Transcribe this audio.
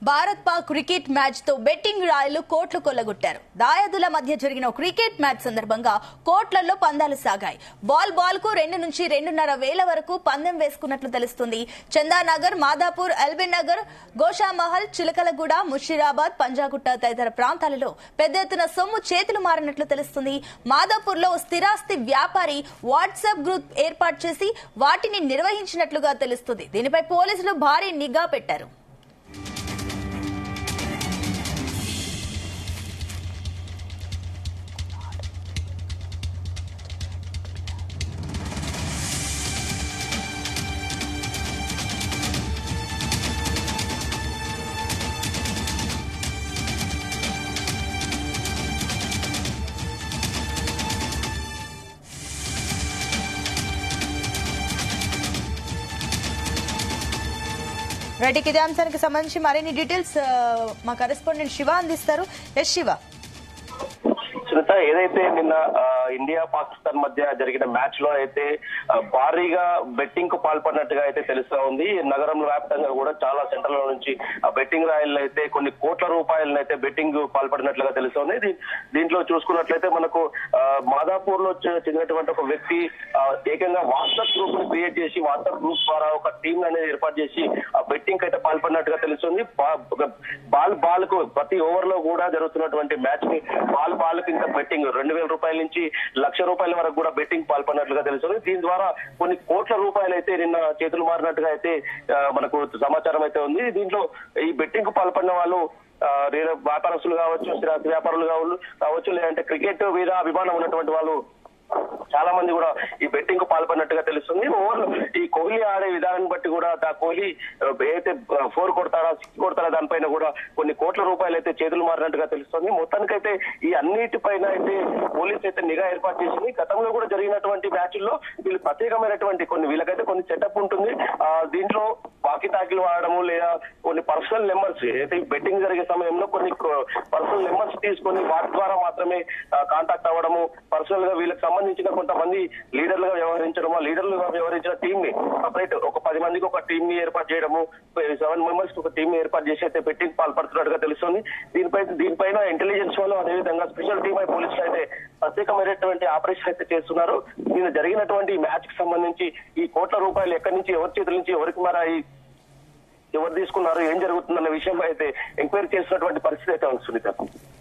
Bharat Pak cricket match తో betting రాయలు కోట్లు కొల్లగొట్టారు. దాయాదుల మధ్య జరిగిన క్రికెట్ మ్యాచ్ సందర్భంగా కోట్లలో పందాలు సాగాయి. బాల్ కు 2 నుంచి 2.5 వేల వరకు పందెం వేసుకున్నట్లు తెలుస్తుంది. చందానగర్, మాదాపూర్, ఎల్బీ నగర్, గోషామహల్, చిలకలగూడ, ముషీరాబాద్, పంజాగుట్ట తదితర ప్రాంతాలలో పెద్ద ఎత్తున సొమ్ము చేతులు మారినట్లు తెలుస్తుంది. మాదాపూర్ లో స్థిరాస్తి వ్యాపారి వాట్సాప్ గ్రూప్ ఏర్పాటు చేసి వాటిని నిర్వహించినట్లుగా తెలుస్తుంది. దీనిపై పోలీసులు భారీ నిఘా పెట్టారు. రైట్, ఇదే అంశానికి సంబంధించి మరిన్ని డీటెయిల్స్ మా కరెస్పాండెంట్ శివ అందిస్తారు. ఎస్ శివ. సునీత, ఏదైతే నిన్న ఇండియా పాకిస్తాన్ మధ్య జరిగిన మ్యాచ్ లో అయితే భారీగా బెట్టింగ్ కు పాల్పడినట్టుగా అయితే తెలుస్తా ఉంది. నగరంలో వ్యాప్తంగా కూడా చాలా సెంటర్ల నుంచి బెట్టింగ్ రాయలను అయితే కొన్ని కోట్ల రూపాయలను అయితే బెట్టింగ్ పాల్పడినట్లుగా తెలుస్తోంది. దీంట్లో చూసుకున్నట్లయితే మనకు మాదాపూర్ లో చెందినటువంటి ఒక వ్యక్తి ఏకంగా వాట్సాప్ గ్రూప్ ని క్రియేట్ చేసి వాట్సాప్ గ్రూప్ ద్వారా ఒక టీమ్ అనేది ఏర్పాటు చేసి ఆ బెట్టింగ్ అయితే పాల్పడినట్టుగా తెలుస్తుంది. బాల్ కు ప్రతి ఓవర్ లో కూడా జరుగుతున్నటువంటి మ్యాచ్ ని బాల్ కు ఇంకా బెట్టింగ్ 2,000 రూపాయల నుంచి 1,00,000 రూపాయల వరకు కూడా బెట్టింగ్ పాల్పడినట్లుగా తెలుస్తుంది. దీని ద్వారా కొన్ని కోట్ల రూపాయలు అయితే నిన్న చేతులు మారినట్టుగా అయితే మనకు సమాచారం అయితే ఉంది. దీంట్లో ఈ బెట్టింగ్ కు పాల్పడిన వాళ్ళు వ్యాపారస్తులు కావచ్చు, స్థిరాస్తి వ్యాపారులు కావచ్చు, లేదంటే క్రికెట్ మీద అభిమానం ఉన్నటువంటి వాళ్ళు చాలా మంది కూడా ఈ బెట్టింగ్ కు పాల్పడినట్టుగా తెలుస్తుంది. ఓవర్లు ఈ కోహ్లీ ఆడే విధానాన్ని బట్టి కూడా కోహ్లీ ఏదైతే 4 కొడతారా 6 కొడతారా దానిపైన కూడా కొన్ని కోట్ల రూపాయలు అయితే చేతులు మారినట్టుగా తెలుస్తుంది. మొత్తానికైతే ఈ అన్నిటిపైన అయితే పోలీసు అయితే నిఘా ఏర్పాటు చేసింది. గతంలో కూడా జరిగినటువంటి మ్యాచ్ల్లో వీళ్ళు ప్రత్యేకమైనటువంటి వీళ్ళకైతే కొన్ని సెటప్ ఉంటుంది. దీంట్లో వాకిటాకీలు వాడడము లేదా కొన్ని పర్సనల్ నెంబర్స్ అయితే బెట్టింగ్ జరిగే సమయంలో కొన్ని పర్సనల్ నెంబర్స్ తీసుకొని వాటి ద్వారా మాత్రమే కాంటాక్ట్ అవ్వడము, పర్సనల్ గా వీళ్ళకి సంబంధించిన కొంతమంది లీడర్లుగా వ్యవహరించడము, లీడర్లుగా వ్యవహరించిన టీమ్ ని సపరేట్ ఒక 10 మందికి ఒక టీమ్ ని ఏర్పాటు చేయడము, 7 మెంబర్స్ ఒక టీమ్ ని ఏర్పాటు చేసి అయితే బెట్టింగ్ పాల్పడుతున్నట్టుగా తెలుస్తుంది. దీనిపైన ఇంటెలిజెన్స్ వాళ్ళు అదేవిధంగా స్పెషల్ టీమ్ పోలీసులు అయితే ప్రత్యేకమైనటువంటి ఆపరేషన్ అయితే చేస్తున్నారు. నిన్న జరిగినటువంటి మ్యాచ్ కి సంబంధించి ఈ కోట్ల రూపాయలు ఎక్కడి నుంచి, ఎవరి చేతుల నుంచి ఎవరికి మారాయి, ఎవరు తీసుకున్నారు, ఏం జరుగుతుందన్న విషయంపై అయితే ఎంక్వైరీ చేస్తున్నటువంటి పరిస్థితి అయితే ఉంది సునీత.